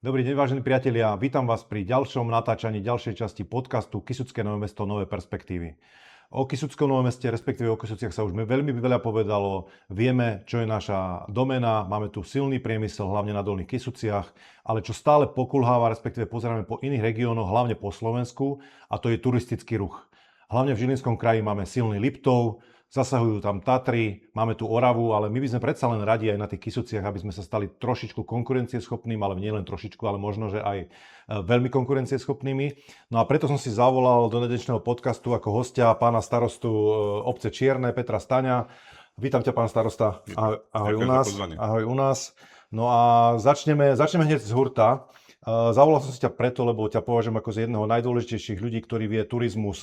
Dobrý deň, vážení priatelia. Vítam vás pri ďalšom natáčaní ďalšej časti podcastu Kysucké Nové mesto, nové perspektívy. O Kysuckom Novom meste, respektíve o Kysuciach sa už veľmi veľa povedalo. Vieme, čo je naša doména, máme tu silný priemysel, hlavne na Dolných Kysuciach, ale čo stále pokulháva, respektíve pozeráme po iných regiónoch, hlavne po Slovensku, a to je turistický ruch. Hlavne v Žilinskom kraji máme silný Liptov, zasahujú tam Tatry, máme tu Oravu, ale my by sme predsa len radi aj na tých Kysuciach, aby sme sa stali trošičku konkurencieschopným, ale nie len trošičku, ale možno, že aj veľmi konkurencieschopnými. No a preto som si zavolal do dnešného podcastu ako hostia pána starostu obce Čierne, Petra Staňa. Vítam ťa, pán starosta. Ahoj u nás. Ahoj u nás. No a začneme hneď z hurta. Zavolal som si ťa preto, lebo ťa považujem ako z jedného najdôležitejších ľudí, ktorý vie turizmus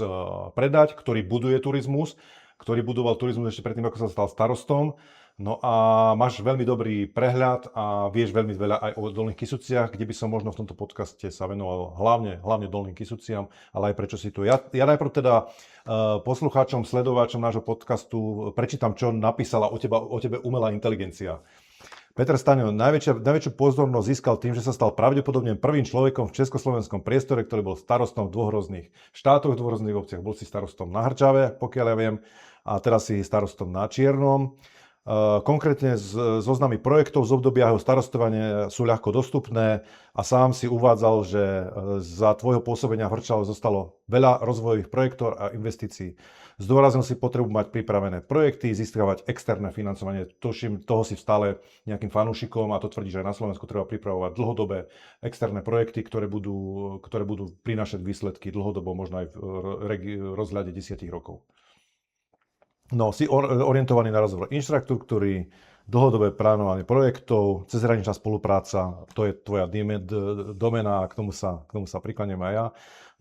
predať, ktorý buduje turizmus, ktorý budoval turizmus ešte predtým, ako sa stal starostom. No a máš veľmi dobrý prehľad a vieš veľmi veľa aj o Dolných Kysuciach, kde by som možno v tomto podcaste sa venoval hlavne Dolným Kysuciam, ale aj prečo si tu. Ja najprv teda poslucháčom, sledovačom nášho podcastu prečítam, čo napísala o tebe umelá inteligencia. Peter Staňo, najväčšiu pozornosť získal tým, že sa stal pravdepodobne prvým človekom v československom priestore, ktorý bol starostom v dvoch rôznych štátoch, v dvoch rôznych obciach. Bol si starostom na Hrčave, pokiaľ ja viem, a teraz si starostom na Čiernom. Konkrétne zoznamy projektov z obdobia jeho starostovania sú ľahko dostupné a sám si uvádzal, že za tvojho pôsobenia v Hrčave zostalo veľa rozvojových projektov a investícií. Zdôraznil si potrebu mať pripravené projekty, získavať externé financovanie. Tuším, toho si stále nejakým fanúšikom a to tvrdí, že aj na Slovensku treba pripravovať dlhodobé externé projekty, ktoré budú prinášať výsledky dlhodobo, možno aj v rozhľade 10 rokov. No, si orientovaný na rozvoj infraštruktúry, dlhodobé plánovanie projektov, cezhraničná spolupráca, to je tvoja doména a k tomu sa prikláňam aj ja.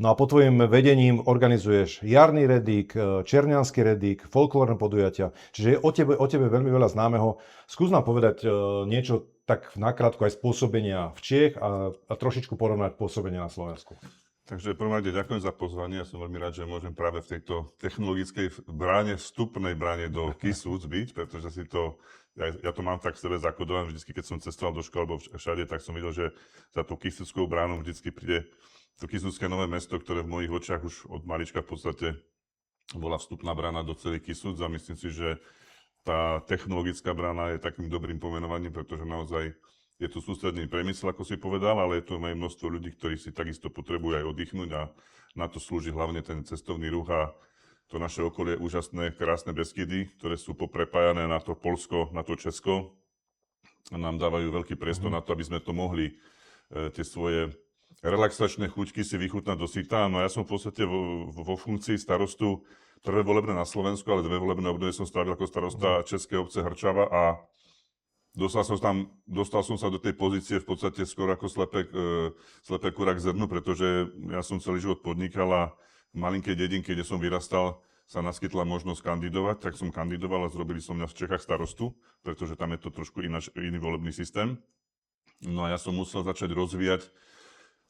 No a pod tvojim vedením organizuješ jarný redík, černiansky redík, folklórne podujatia, čiže je o tebe veľmi veľa známeho. Skús nám povedať niečo tak nakrátko aj spôsobenia v Čiech a trošičku porovnať pôsobenie na Slovensku. Takže prvom rade ďakujem za pozvanie. Ja som veľmi rád, že môžem práve v tejto technologickej bráne, vstupnej bráne do Kisúc byť, pretože ja to mám tak v sebe zakodované. Vždycky, keď som cestoval do školy alebo všade, tak som videl, že za tou Kisúckou bránou vždycky príde to Kysucké Nové mesto, ktoré v mojich očiach už od malička v podstate bola vstupná brána do celých Kisúc a myslím si, že tá technologická brána je takým dobrým pomenovaním, pretože naozaj je tu sústredný priemysel, ako si povedal, ale je tu aj množstvo ľudí, ktorí si takisto potrebujú aj oddychnúť a na to slúži hlavne ten cestovný ruch a to naše okolie je úžasné, krásne Beskydy, ktoré sú poprepájané na to Poľsko, na to Česko a nám dávajú veľký priestor na to, aby sme to mohli tie svoje relaxačné chuťky si vychutnať do syta. No ja som v podstate vo funkcii starostu prvé volebné na Slovensku, ale 2 volebné obdobie som strávil ako starosta Českej obce Hrčava a dostal som sa do tej pozície v podstate skoro ako slepé kura k zrnu, pretože ja som celý život podnikal a v malinkej dedinke, kde som vyrastal, sa naskytla možnosť kandidovať, tak som kandidoval a zrobili som mňa v Čechách starostu, pretože tam je to trošku iný volebný systém. No a ja som musel začať rozvíjať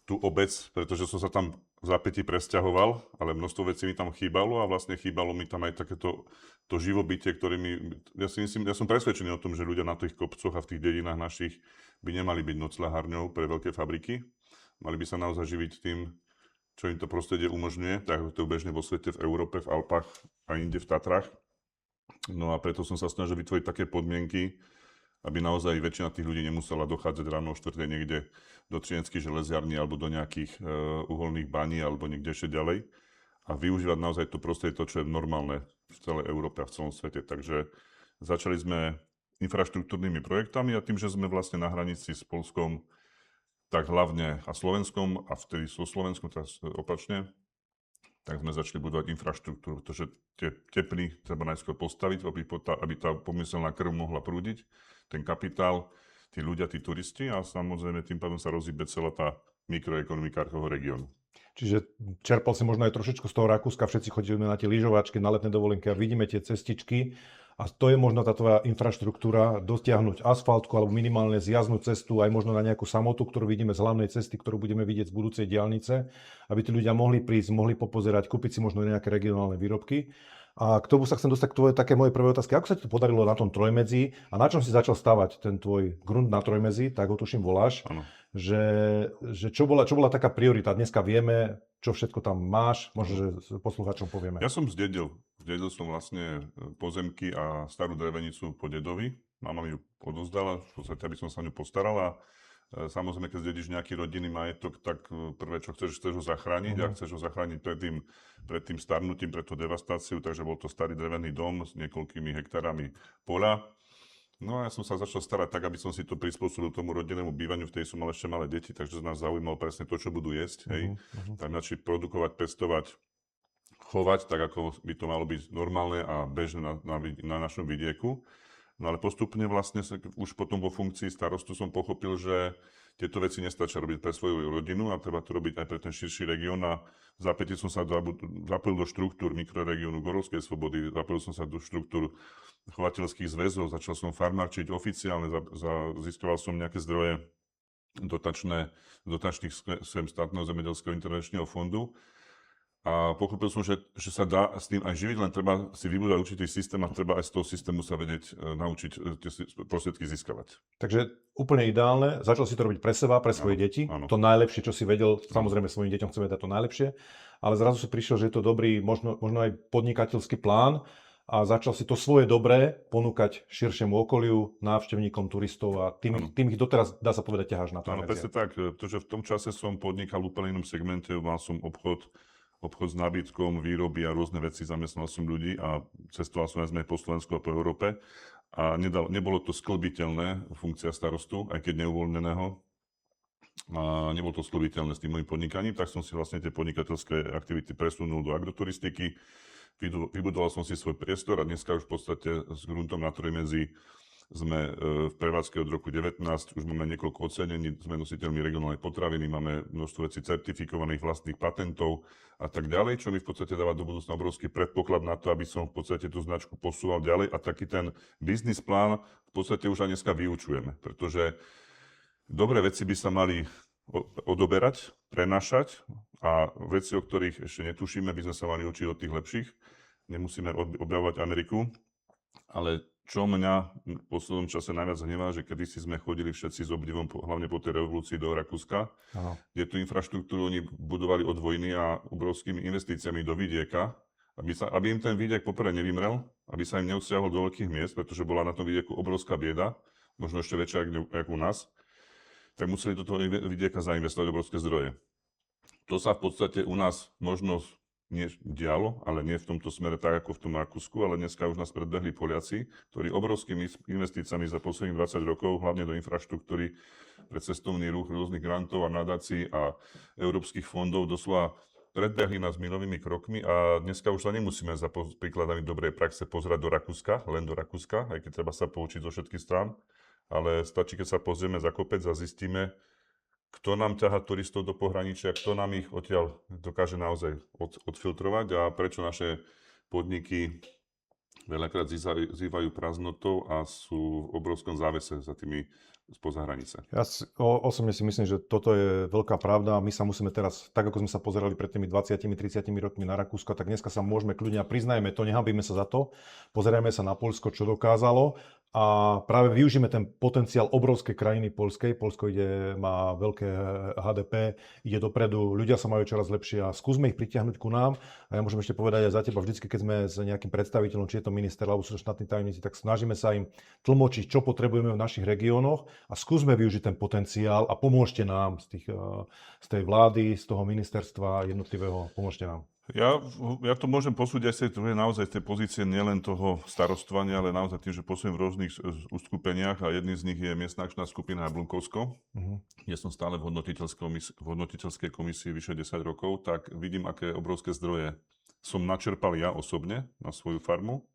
tú obec, pretože som sa tam v zápätí presťahoval, ale množstvo vecí mi tam chýbalo a vlastne chýbalo mi tam aj takéto to živobytie, ja som presvedčený o tom, že ľudia na tých kopcoch a v tých dedinách našich by nemali byť nocľahárňou pre veľké fabriky. Mali by sa naozaj živiť tým, čo im to prostredie umožňuje, tak to bežne vo svete, v Európe, v Alpách a inde v Tatrách. No a preto som sa snažil vytvoriť také podmienky, aby naozaj väčšina tých ľudí nemusela dochádzať ráno o 4:00 niekde do Trienskych železiarní alebo do nejakých uholných baní alebo niekde ešte ďalej a využívať naozaj to prostredie, to, čo je normálne v celej Európe a v celom svete. Takže začali sme infraštruktúrnymi projektami a tým, že sme vlastne na hranici s Poľskom, tak hlavne a Slovenskom a vtedy so Slovenskom, teraz opačne, tak sme začali budovať infraštruktúru, pretože tie tepny treba najskôr postaviť, aby tá pomyselná krv mohla prúdiť, ten kapitál, tí ľudia, tí turisti a samozrejme tým pádom sa rozhýbe celá tá mikroekonomika toho regiónu. Čiže čerpal si možno aj trošičku z toho Rakúska, všetci chodíme na tie lyžovačky, na letné dovolenky a vidíme tie cestičky A to je možno tá tvoja infraštruktúra, dotiahnuť asfaltku alebo minimálne zjazdnú cestu, aj možno na nejakú samotu, ktorú vidíme z hlavnej cesty, ktorú budeme vidieť z budúcej diaľnice, aby tí ľudia mohli prísť, mohli popozerať, kúpiť si možno nejaké regionálne výrobky. A k tomu sa chcem dostať k tvojej také moje prvé otázky. Ako sa ti to podarilo na tom trojmedzí a na čom si začal stavať ten tvoj grunt na trojmedzí, tak ho tuším voláš, Áno. že čo bola taká priorita? Dneska vieme, čo všetko tam máš, možno, že poslucháčom povieme. Ja som zdedil som vlastne pozemky a starú drevenicu po dedovi. Mama mi ju odozdala, v podstate, aby som sa o ňu postaral a samozrejme, keď zdedíš nejaký rodinný majetok, tak prvé, čo chceš ho zachrániť a chceš ho zachrániť pred tým starnutím, pred tú devastáciu, takže bol to starý drevený dom s niekoľkými hektárami poľa. No a ja som sa začal starať tak, aby som si to prispôsobil tomu rodinnému bývaniu, v tej som mal ešte malé deti, takže nás zaujímalo presne to, čo budú jesť, hej. Tam načí produkovať, pestovať, chovať, tak ako by to malo byť normálne a bežné na našom vidieku. No ale postupne vlastne už potom vo funkcii starostu som pochopil, že tieto veci nestačia robiť pre svoju rodinu a treba to robiť aj pre ten širší región a v zápätí som sa zapojil do štruktúr mikroregiónu Gorovskej Slobody, zapojil som sa do štruktúr chovateľských zväzov, začal som farmárčiť oficiálne, získaval som nejaké zdroje dotačných štátneho zemedelského intervenčného fondu. A pochopil som, že sa dá s tým aj živiť, len treba si vybudovať určitý systém a treba aj z toho systému sa vedieť naučiť tie prostriedky získavať. Takže úplne ideálne, začal si to robiť pre seba, pre svoje deti, áno. To najlepšie, čo si vedel, samozrejme svojim deťom chceme dať to najlepšie, ale zrazu si prišiel, že je to dobrý, možno aj podnikateľský plán a začal si to svoje dobré ponúkať širšiemu okoliu, návštevníkom, turistov a tým ich doteraz, dá sa povedať, ťaháš na to. Áno, presne tak, pretože v tom čase som podnikal úplne inom segmente, mal som obchod s nábytkom, výroby a rôzne veci, zamestnal som ľudí a cestoval som aj po Slovensku a po Európe a nebolo to sklbiteľné funkcia starostu, aj keď neuvoľneného. A nebolo to sklbiteľné s tým môjim podnikaním, tak som si vlastne tie podnikateľské aktivity presunul do agroturistiky. Vybudoval som si svoj priestor a dneska už v podstate s gruntom na trojmedzí sme v prevádzke od roku 19, už máme niekoľko ocenení, sme nositeľmi regionálnej potraviny, máme množstvo vecí certifikovaných, vlastných patentov a tak ďalej, čo mi v podstate dáva do budúcna obrovský predpoklad na to, aby som v podstate tú značku posúval ďalej a taký ten biznis plán v podstate už aj dneska vyučujeme, pretože dobré veci by sa mali odoberať, prenášať a veci, o ktorých ešte netušíme, by sme sa mali učiť od tých lepších. Nemusíme objavovať Ameriku, ale čo mňa v poslednom čase najviac hnevá, že kedysi sme chodili všetci s obdivom, hlavne po tej revolúcii do Rakúska, kde tú infraštruktúru oni budovali od vojny a obrovskými investíciami do vidieka, aby im ten vidiek poprvé nevymrel, aby sa im neodsiahol do veľkých miest, pretože bola na tom vidieku obrovská bieda, možno ešte väčšia ako u nás, tak museli do toho vidieka zainvestovať obrovské zdroje. To sa v podstate u nás možno dialo, ale nie v tomto smere tak ako v tom Rakúsku, ale dneska už nás predbehli Poliaci, ktorí obrovskými investíciami za posledných 20 rokov, hlavne do infraštruktúry pre cestovný ruch, rôznych grantov a nadácií a európskych fondov doslova predbehli nás milovými krokmi a dneska už sa nemusíme za príkladami dobrej praxe pozerať do Rakúska, len do Rakúska, aj keď treba sa poučiť zo všetkých strán, ale stačí, keď sa pozrieme za kopec a zistíme, kto nám ťahá turistov do pohraničia, kto nám ich odtiaľ dokáže naozaj odfiltrovať a prečo naše podniky veľakrát zývajú prázdnotou a sú v obrovskom závese za tými spoza hranice. Ja osobne si myslím, že toto je veľká pravda. My sa musíme teraz, tak ako sme sa pozerali pred tými 20-30 rokmi na Rakúsko, tak dneska sa môžeme kľudne, priznajme to, nehanbíme sa za to, pozerajme sa na Poľsko, čo dokázalo a práve využíme ten potenciál obrovskej krajiny Poľskej. Poľsko má veľké HDP, ide dopredu, ľudia sa majú čoraz lepšie a skúsme ich pritiahnuť ku nám. A ja môžem ešte povedať aj za teba, vždycky, keď sme s nejakým predstaviteľom, či je to minister alebo sú to štátni tajomníci, tak snažíme sa im tlmočiť, čo potrebujeme v našich regiónoch a skúsme využiť ten potenciál a pomôžte nám z tej vlády, z toho ministerstva jednotlivého, pomôžte nám. Ja to môžem posúdiť aj naozaj z tej pozície nielen toho starostovania, ale naozaj tým, že pôsobím v rôznych uskupeniach a jedným z nich je miestna akčná skupina Jablunkovsko. Ja som stále v hodnotiteľskej komisii vyše 10 rokov, tak vidím, aké obrovské zdroje som načerpal ja osobne na svoju farmu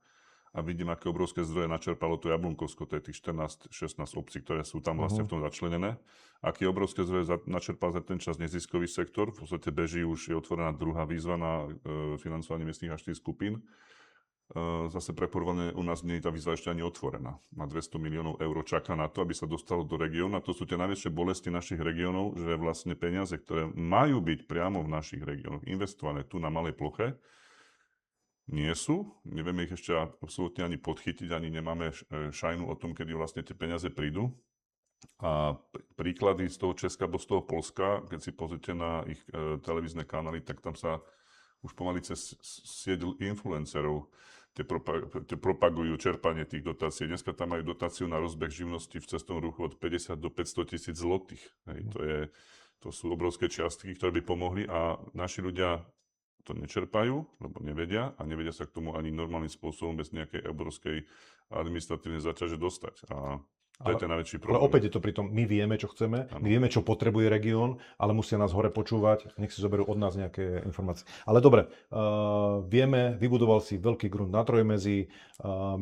a vidím, aké obrovské zdroje načerpalo to Jablunkovsko, to je tých 14-16 obcí, ktoré sú tam vlastne v tom začlenené. Aké obrovské zdroje načerpal za ten čas neziskový sektor, v podstate beží, už je otvorená druhá výzva na financovanie miestnych akčných skupín. Zase pre porovnanie u nás nie je tá výzva ešte ani otvorená. Na 200 miliónov eur čaká na to, aby sa dostalo do regiónu. A to sú tie najväčšie bolesti našich regiónov, že vlastne peniaze, ktoré majú byť priamo v našich regiónoch investované tu na malej ploche, nie sú. Nevieme ich ešte absolútne ani podchytiť, ani nemáme šajnu o tom, kedy vlastne tie peniaze prídu. A príklady z toho Česka alebo z toho Polska, keď si pozrite na ich televízne kanály, tak tam sa už pomaly cez sieť influencerov tie propagujú čerpanie tých dotácií. Dneska tam majú dotáciu na rozbeh živnosti v cestovnom ruchu od 50 do 500 tisíc zlotých. To sú obrovské čiastky, ktoré by pomohli a naši ľudia to nečerpajú, lebo nevedia a nevedia sa k tomu ani normálnym spôsobom bez nejakej obrovskej administratívnej záťaže dostať. A to je ten najväčší problém. Ale opäť je to pri tom, my vieme, čo chceme, my vieme, čo potrebuje región, ale musia nás hore počúvať, nech si zoberú od nás nejaké informácie. Ale dobre, vieme, vybudoval si veľký grunt na Trojmezí,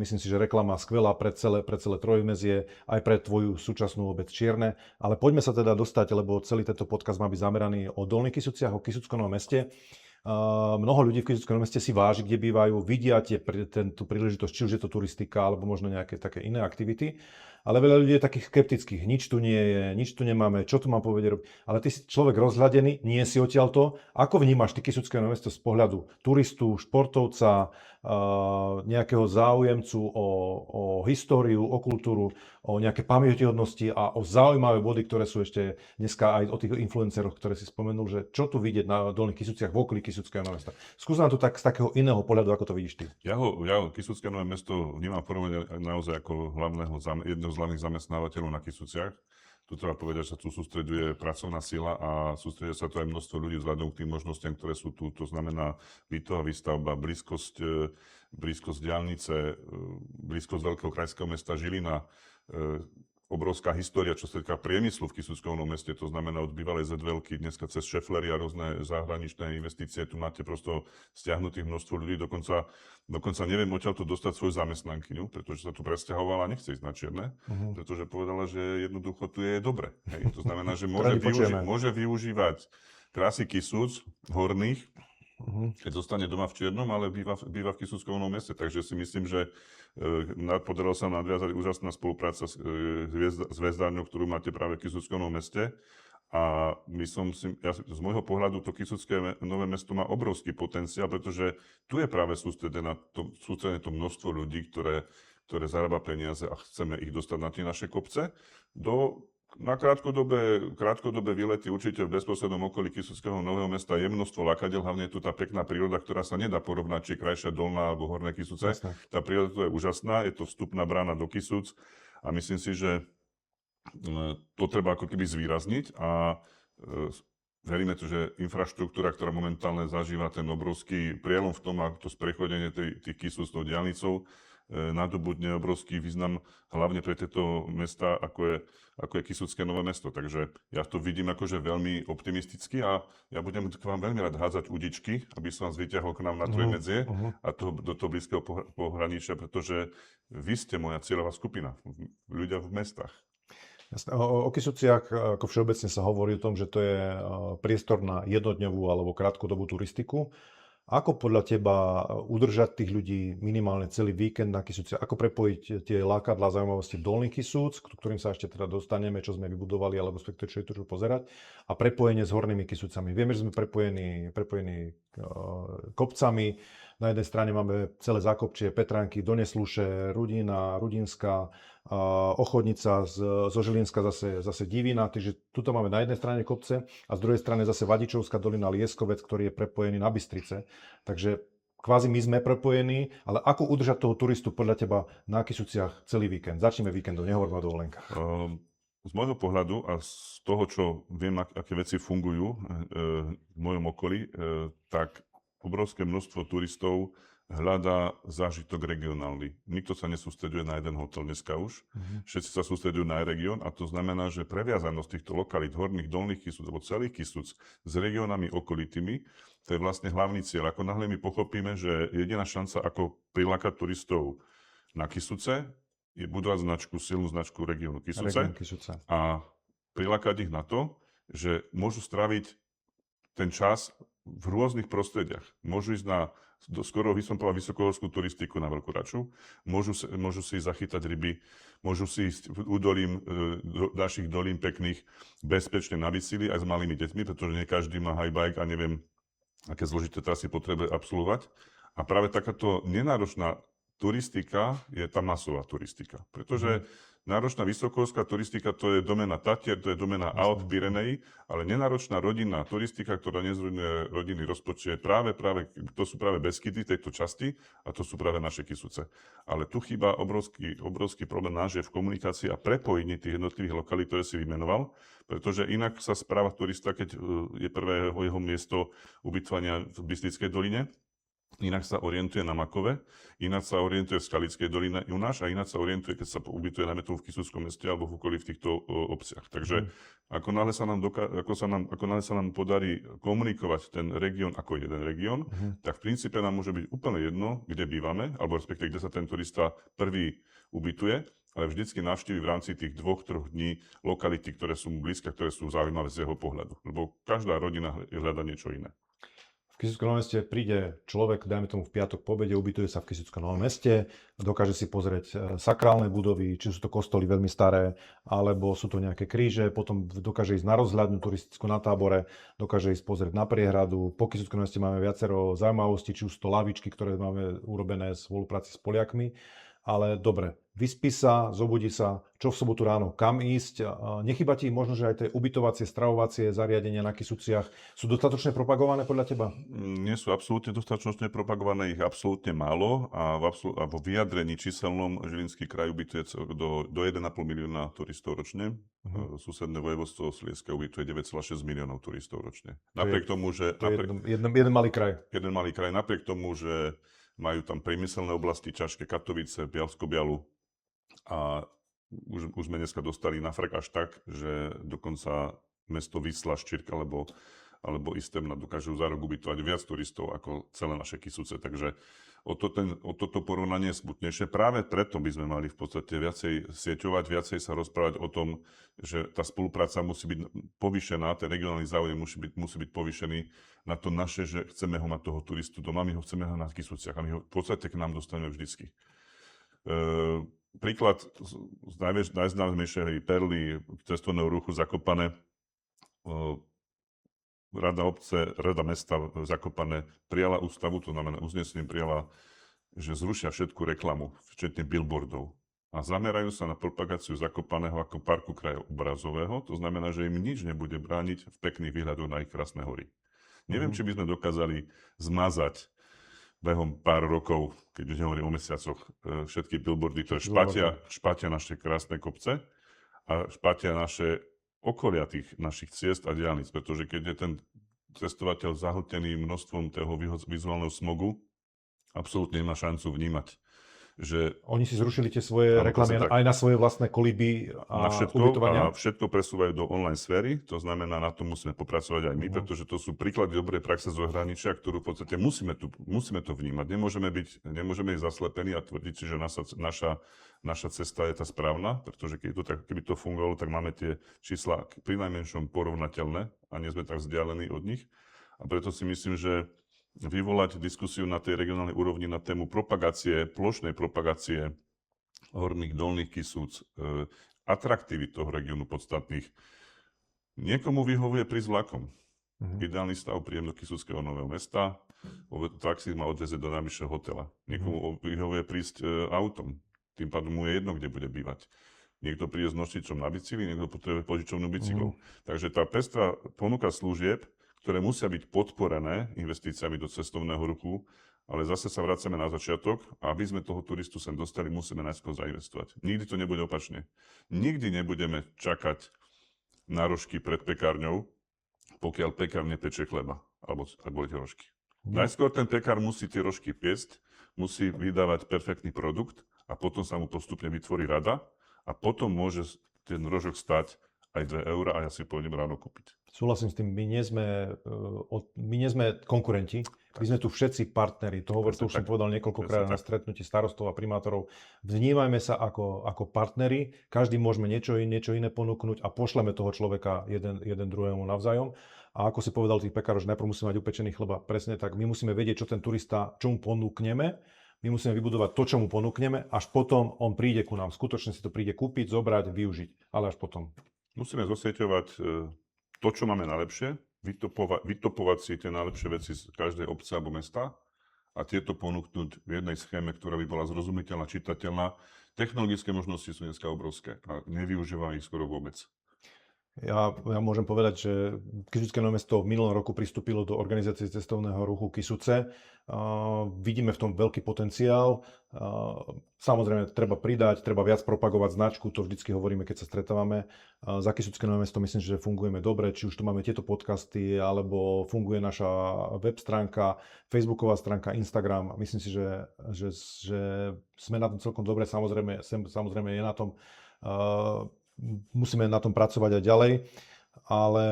myslím si, že reklama skvelá pre celé Trojmezie, aj pre tvoju súčasnú obec Čierne, ale poďme sa teda dostať, lebo celý tento podcast má byť zameraný o Dolných Kysuciach, o Kysuckom Novom Meste. Mnoho ľudí v Kysuckom meste si váži, kde bývajú, vidia tú príležitosť, či už je to turistika, alebo možno nejaké také iné aktivity. Ale veľa ľudí je takých skeptických. Nič tu nie je, nič tu nemáme, čo tu mám povedať. Ale ty si človek rozhľadený, nie si odtiaľto. Ako vnímaš ty Kysucké Nové Mesto z pohľadu turistu, športovca, nejakého záujemcu o históriu, o kultúru, o nejaké pamätihodnosti a o zaujímavé body, ktoré sú ešte dneska aj o tých influenceroch, ktoré si spomenul, že čo tu vidieť na Dolných Kysuciach, v okolí Kysuckého Nového Mesta. Skús nám to tak z takého iného pohľadu, ako to vidíš ty. Ja Kysucké Nové Mesto vnímam porovnanie naozaj ako jedného z hlavných zamestnávateľov na Kysuciach. Tu treba povedať, že sa tu sústreďuje pracovná sila a sústreďuje sa tu aj množstvo ľudí vzhľadom k tým možnostiam, ktoré sú tu. To znamená bytová výstavba, blízkosť diaľnice, blízkosť veľkého krajského mesta Žilina, obrovská história, čo sa týka priemyslu v Kysuckom Novom Meste, to znamená od bývalej Z-veľky, dneska cez Šeflery a rôzne zahraničné investície, tu máte prosto stiahnutých množstvo ľudí, dokonca neviem odtiaľ tu dostať svoju zamestnankyňu, pretože sa tu presťahovala a nechce ísť na Čierne, pretože povedala, že jednoducho tu je dobre. Hej. To znamená, že môže využívať krásy Kysuc, horných, keď zostane doma v Čiernom, ale býva v Kysuckom Novom Meste. Takže si myslím, že podarilo sa nadviazať úžasná spolupráca s Hvezdárňou, ktorú máte práve v Kysuckom Novom Meste. A z môjho pohľadu to Kysucké Nové Mesto má obrovský potenciál, pretože tu je práve sústredené to množstvo ľudí, ktoré zarába peniaze a chceme ich dostať na tie naše kopce. Na krátkodobé výlety určite v bezprostrednom okolí Kysuckého Nového Mesta je množstvo lakadiel, hlavne je tu tá pekná príroda, ktorá sa nedá porovnať, či krajšia Dolná alebo Horné Kysuce. Jasne. Tá príroda tu je úžasná, je to vstupná brána do Kysuc a myslím si, že to treba ako keby zvýrazniť a veríme tu, že infraštruktúra, ktorá momentálne zažíva ten obrovský prielom v tom, ako to sprechodenie tých Kysuc tou diaľnicou, nadobudne obrovský význam hlavne pre tieto mesta, ako je Kysucké Nové Mesto. Takže ja to vidím akože veľmi optimisticky a ja budem k vám veľmi rád hádzať udičky, aby som vás vyťahol k nám na Trojmedzie a do toho blízkeho pohraničia, pretože vy ste moja cieľová skupina, ľudia v mestách. Jasne. O Kysuciach ako všeobecne sa hovorí o tom, že to je priestor na jednodňovú alebo krátkodobú turistiku. Ako podľa teba udržať tých ľudí minimálne celý víkend na Kysuciach? Ako prepojiť tie lákadlá zaujímavosti Dolných Kysuc, k ktorým sa ešte teda dostaneme, čo sme vybudovali, alebo respektíve čo je tu pozerať, a prepojenie s Hornými Kysucami? Vieme, že sme prepojení kopcami. Na jednej strane máme celé zákopčie Petránky, Donesluše, Rudina, Rudinská, Ochodnica, zo Žilinska zase Divina, takže tuto máme na jednej strane kopce a z druhej strane zase Vadičovská dolina, Lieskovec, ktorý je prepojený na Bystrice. Takže kvázi my sme prepojení, ale ako udržať toho turistu podľa teba na Kysuciach celý víkend? Začneme víkendom, nehovoríme o dovolenkách. Z môjho pohľadu a z toho, čo viem, aké veci fungujú v mojom okolí, tak obrovské množstvo turistov hľadá zážitok regionálny. Nikto sa nesústreďuje na jeden hotel dneska už. Všetci sa sústreďujú na región a to znamená, že previazanosť týchto lokalít, horných, dolných Kysuc alebo celých Kysuc s regiónami okolitými, to je vlastne hlavný cieľ. Ako náhle my pochopíme, že jediná šanca, ako prilákať turistov na Kysuce, je budovať silnú značku regiónu Kysuce a prilákať ich na to, že môžu straviť ten čas v rôznych prostrediach. Môžu ísť na skoro vysokohorskú turistiku na Veľkú Raču, môžu si zachytať ryby, môžu si ísť údolím do našich dolín pekných bezpečne na bicykli aj s malými deťmi, pretože nie každý má highbike a neviem, aké zložité trasy potrebuje absolvovať. A práve takáto nenáročná turistika je tá masová turistika. Pretože náročná vysokohorská turistika to je domena Tatier, to je domena Alp, Pyrenei, ale nenáročná rodinná turistika, ktorá nezrujnuje rodinný rozpočet, to sú práve Beskydy tejto časti a to sú práve naše Kysuce. Ale tu chýba obrovský problém náš je v komunikácii a prepojení tých jednotlivých lokalít, ktoré si vymenoval, pretože inak sa správa turista, keď je prvé jeho miesto ubytovania v Bystrickej doline, inak sa orientuje na Makove, inak sa orientuje v Skalickej doline u nás a inak sa orientuje, keď sa ubytuje najmä tu v Kysuckom meste alebo v okolí v týchto obciach. Takže ako náhle sa nám podarí komunikovať ten región ako jeden región, tak v princípe nám môže byť úplne jedno, kde bývame, alebo respektíve, kde sa ten turista prvý ubytuje, ale vždycky navštívi v rámci tých 2-3 dní lokality, ktoré sú mu blízke, ktoré sú zaujímavé z jeho pohľadu. Lebo každá rodina hľadá niečo iné. V Kysuckom Novom Meste príde človek, dajme tomu v piatok po obede, ubytuje sa v Kysuckom Novom Meste, dokáže si pozrieť sakrálne budovy, či sú to kostoly veľmi staré, alebo sú to nejaké kríže, potom dokáže ísť na rozhľadňu turistickú na Tábore, dokáže ísť pozrieť na priehradu. Po Kysuckom Novom Meste máme viacero zaujímavostí, či už sú to lavičky, ktoré máme urobené v spolupráci s Poliakmi. Ale dobre, vyspí sa, zobudí sa, čo v sobotu ráno, kam ísť. Nechýba ti možno, že aj tie ubytovacie, stravovacie zariadenia na Kysuciach sú dostatočne propagované podľa teba? Nie sú absolútne dostatočne propagované, ich absolútne málo a vo vyjadrení číselnom Žilinský kraj ubytuje do 1,5 milióna turistov ročne. Susedné vojvodstvo Slieska ubytuje 9,6 miliónov turistov ročne. Napriek tomu, že... Jeden malý kraj. Jeden malý kraj, napriek tomu, že majú tam priemyselné oblasti, Čašské, Katovice, Bielsko-Bialu a už sme dneska dostali na frak až tak, že dokonca mesto Vysla, Štyrka alebo Istemna dokážu za rok ubytovať viac turistov ako celé naše Kysuce. Takže o toto porovnanie je smutnejšie. Práve preto by sme mali v podstate viacej sieťovať, viacej sa rozprávať o tom, že tá spolupráca musí byť povýšená, ten regionálny záujem musí byť povýšený na to naše, že chceme ho mať toho turistu doma, my ho chceme ho na Kysuciach a my ho v podstate k nám dostaneme vždycky. Príklad z najznámejšej perly cestovného ruchu Zakopane, Rada mesta Zakopane prijala ústavu, to znamená uznesením prijala, že zrušia všetku reklamu, včetne billboardov. A zamerajú sa na propagáciu Zakopaného ako parku krajobrazového, to znamená, že im nič nebude brániť v pekných výhľadoch na ich krásne hory. Neviem, či by sme dokázali zmazať behom pár rokov, keď už nehovorím o mesiacoch, všetky billboardy, ktoré špatia naše krásne kopce a špatia naše okolia tých našich ciest a diaľnic, pretože keď je ten cestovateľ zahltený množstvom toho vizuálneho smogu, absolútne nemá šancu vnímať, že... Oni si zrušili tie svoje reklamy aj na svoje vlastné kolíby a ubytovania? A všetko presúvajú do online sféry, to znamená, na to musíme popracovať aj my, pretože to sú príklady dobrej praxe z zahraničia, ktorú v podstate musíme to vnímať. Nemôžeme byť zaslepení a tvrdiť si, že naša cesta je tá správna, pretože keby to fungovalo, tak máme tie čísla pri najmenšom porovnateľné a nie sme tak vzdialení od nich. A preto si myslím, že vyvolať diskusiu na tej regionálnej úrovni na tému plošnej propagácie horných, dolných Kysúc, atraktivity toho regiónu podstatných. Niekomu vyhovuje prísť vlakom. Ideálny stav príjem do Kysuckého Nového Mesta, taxík ma odveзе do najbližšieho hotela. Niekomu vyhovuje prísť autom. Tým pádom mu je jedno, kde bude bývať. Niekto príde s nosičom na bicykli, niekto potrebuje požičovnú bicyklu. Takže tá pestrá ponuka služieb, ktoré musia byť podporené investíciami do cestovného ruchu, ale zase sa vracame na začiatok a aby sme toho turistu sem dostali, musíme najskôr zainvestovať. Nikdy to nebude opačne. Nikdy nebudeme čakať na rožky pred pekárňou, pokiaľ pekár nepečie chleba alebo tie rožky. Najskôr ten pekár musí tie rožky piesť, musí vydávať perfektný produkt a potom sa mu postupne vytvorí rada a potom môže ten rožok stať aj 2 € a ja si pôjdem ráno kúpiť. Súhlasím s tým, my nie sme konkurenti, my sme tu všetci partneri. To už som povedal niekoľkokrát na stretnutí starostov a primátorov. Vnímajme sa ako partneri, každý môžeme niečo iné ponúknuť a pošleme toho človeka jeden druhému navzájom. A ako si povedal tých pekárov, že najprv musíme mať upečený chleba, presne tak. My musíme vedieť, čo ten turista, čo mu ponúkneme. My musíme vybudovať to, čo mu ponúkneme, až potom on príde ku nám. Skutočne si to príde kúpiť, zobrať, využiť. Ale až potom. Musíme zosieťovať to, čo máme najlepšie, vytopovať si tie najlepšie veci z každej obce alebo mesta a tieto ponúknuť v jednej schéme, ktorá by bola zrozumiteľná, čitateľná. Technologické možnosti sú dneska obrovské a nevyužívajú ich skoro vôbec. Ja môžem povedať, že Kisucké Nové Mesto v minulom roku pristúpilo do organizácie cestovného ruchu Kisuce. Vidíme v tom veľký potenciál. Samozrejme, treba pridať, treba viac propagovať značku, to vždycky hovoríme, keď sa stretávame. Za Kisucké Nové Mesto myslím, že fungujeme dobre, či už tu máme tieto podcasty, alebo funguje naša web stránka, facebooková stránka, Instagram. Myslím si, že sme na tom celkom dobre. Samozrejme je na tom musíme na tom pracovať aj ďalej, ale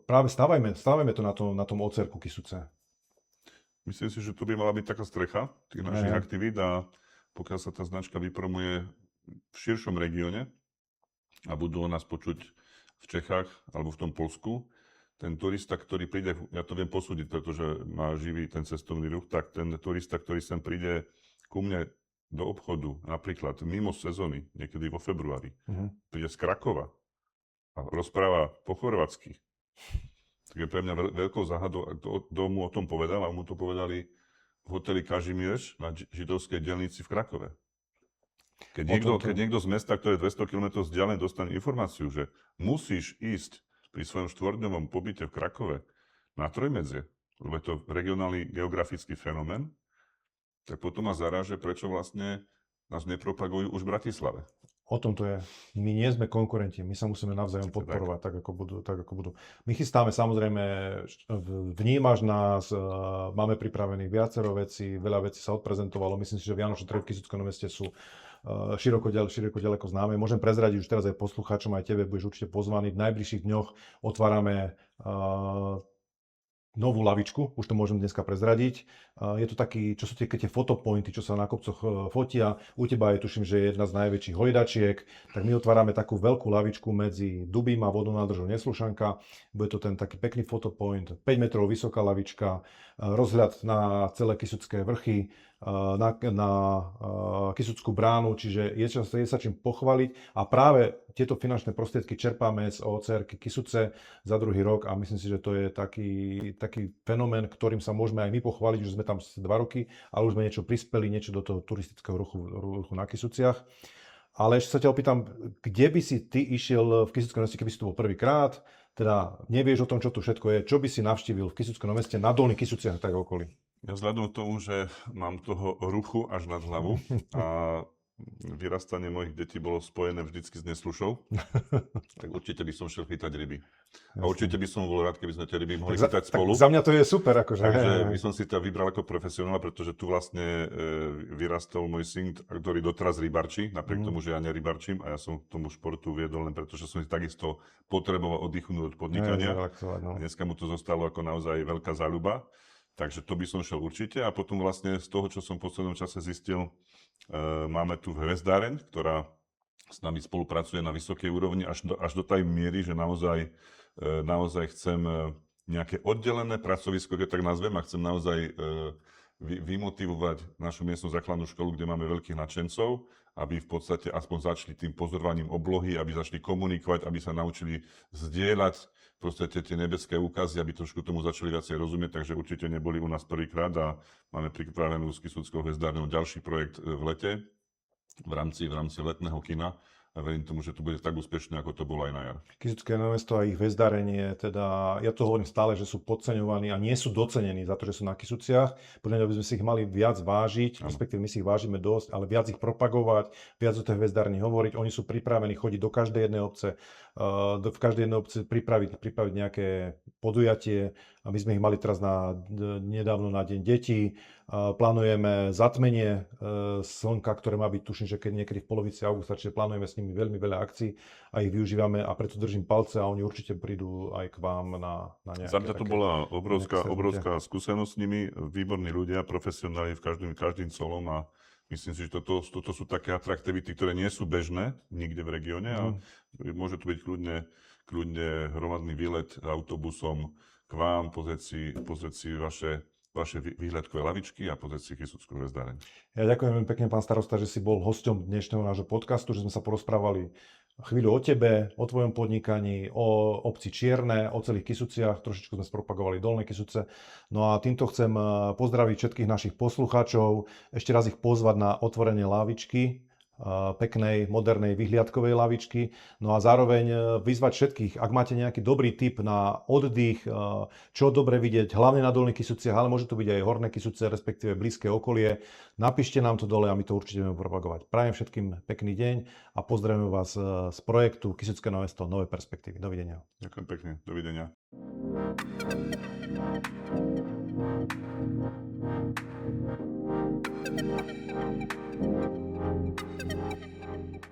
práve stávajme to na tom ocerku Kisuce. Myslím si, že to by mala byť taká strecha tých našich aktivít a pokiaľ sa tá značka vypromuje v širšom regióne a budú o nás počuť v Čechách alebo v tom Poľsku, ten turista, ktorý príde, ja to viem posúdiť, pretože má živý ten cestovný ruch, tak ten turista, ktorý sem príde ku mne do obchodu, napríklad mimo sezóny, niekedy vo februári, príde z Krakova a rozpráva po chorvátsky. Tak je pre mňa veľkou záhadou, kto mu o tom povedal, a mu to povedali v hoteli Kažimierz na židovskej diaľnici v Krakove. Keď niekto z mesta, ktoré je 200 km vzdialené, dostane informáciu, že musíš ísť pri svojom štvordňovom pobyte v Krakove na trojmedzie, lebo je to regionálny geografický fenomén, tak potom ma zaráže, prečo vlastne nás nepropagujú už v Bratislave. O tom to je. My nie sme konkurenti, my sa musíme navzájom podporovať, tak ako budú. My chystáme, samozrejme, vnímaš nás, máme pripravených viacero vecí, veľa vecí sa odprezentovalo. Myslím si, že Vianočné trhy v Kisuckom meste sú široko ďaleko známe. Môžem prezradiť už teraz aj poslucháčom, aj tebe, budeš určite pozvaný. V najbližších dňoch otvárame novú lavičku, už to môžem dneska prezradiť. Je to taký, čo sú tie fotopointy, čo sa na kopcoch fotia. U teba je, tuším, že je jedna z najväčších hojdačiek. Tak my otvárame takú veľkú lavičku medzi Dubím a vodonádržou Neslušanka. Bude to ten taký pekný fotopoint, 5 metrov vysoká lavička, rozhľad na celé Kisucké vrchy, na Kisuckú bránu, čiže je sa čím pochváliť a práve tieto finančné prostriedky čerpáme z OCR-ky Kisuce za druhý rok a myslím si, že to je taký fenomén, ktorým sa môžeme aj my pochváliť, že sme tam 2 roky, ale už sme niečo prispeli, niečo do toho turistického ruchu na Kisuciach. Ale ešte sa ťa opýtam, kde by si ty išiel v Kisuckom meste, keby si tu bol prvýkrát, teda nevieš o tom, čo tu všetko je, čo by si navštívil v Kisuckom meste, na Dolných Kisuciach tak okolí? Ja vzhľadom k tomu, že mám toho ruchu až nad hlavu a vyrastanie mojich detí bolo spojené vždycky s neslušou, tak určite by som šiel chytať ryby. A určite by som bol rád, keby sme tie ryby mohli chytať spolu. Za mňa to je super. Akože. Takže by som si to vybral ako profesionál, pretože tu vlastne vyrastol môj syn, ktorý doteraz rybarčí, napriek tomu, že ja nerybarčím a ja som k tomu športu viedol len preto, že som si takisto potreboval oddychnúť od podnikania. A dneska mu to zostalo ako naozaj veľká záľuba. Takže to by som šiel určite a potom vlastne z toho, čo som v poslednom čase zistil, máme tu hvezdáreň, ktorá s nami spolupracuje na vysokej úrovni až do tej miery, že naozaj chcem nejaké oddelené pracovisko, keď tak nazvem, a chcem naozaj vymotivovať našu miestnu základnú školu, kde máme veľkých nadšencov, aby v podstate aspoň začali tým pozorovaním oblohy, aby začali komunikovať, aby sa naučili zdieľať v podstate tie nebeské úkazy, aby trošku tomu začali viacej rozumieť, takže určite neboli u nás prvýkrát a máme pripravenú s Kisuckou hvezdárňou ďalší projekt v lete v rámci letného kina. A verím tomu, že to bude tak úspešné, ako to bolo aj na jar. Kisucké Nové Mesto a ich hvezdárenie, teda ja to hovorím stále, že sú podceňovaní a nie sú docenení za to, že sú na Kisuciach. Podľa mňa by sme si ich mali viac vážiť, respektíve my si ich vážime dosť, ale viac ich propagovať, viac o tej hvezdárni hovoriť. Oni sú pripravení chodiť do každej jednej obce, v každej jednej obci pripraviť nejaké podujatie. A my sme ich mali teraz nedávno na Deň detí. Plánujeme zatmenie slnka, ktoré má byť, tuším, že keď niekedy v polovici augusta, čiže plánujeme s nimi veľmi veľa akcií a ich využívame a preto držím palce a oni určite prídu aj k vám na nejaké. Za mňa to bola obrovská skúsenosť s nimi, výborní ľudia, profesionáli v každým colom a myslím si, že toto sú také atraktivity, ktoré nie sú bežné nikde v regióne a môže to byť kľudne kľudne hromadný výlet autobusom k vám, pozrieť si vaše výhľadkové lavičky a pozrieť si Kysuckú hvezdáreň. Ja ďakujem veľmi pekne, pán starosta, že si bol hosťom dnešného nášho podcastu, že sme sa porozprávali chvíľu o tebe, o tvojom podnikaní, o obci Čierne, o celých Kysuciach, trošičku sme spropagovali Dolné Kysuce. No a týmto chcem pozdraviť všetkých našich poslucháčov, ešte raz ich pozvať na otvorenie lavičky, peknej, modernej vyhliadkovej lavičky. No a zároveň vyzvať všetkých, ak máte nejaký dobrý tip na oddych, čo dobre vidieť, hlavne na Dolných Kysuciach, ale môže to byť aj Horné Kysuce, respektíve blízke okolie. Napíšte nám to dole a my to určite budeme propagovať. Prajem všetkým pekný deň a pozdravím vás z projektu Kysucké Nové Mesto Nové perspektívy. Dovidenia. Ďakujem pekne. Dovidenia. Thank you.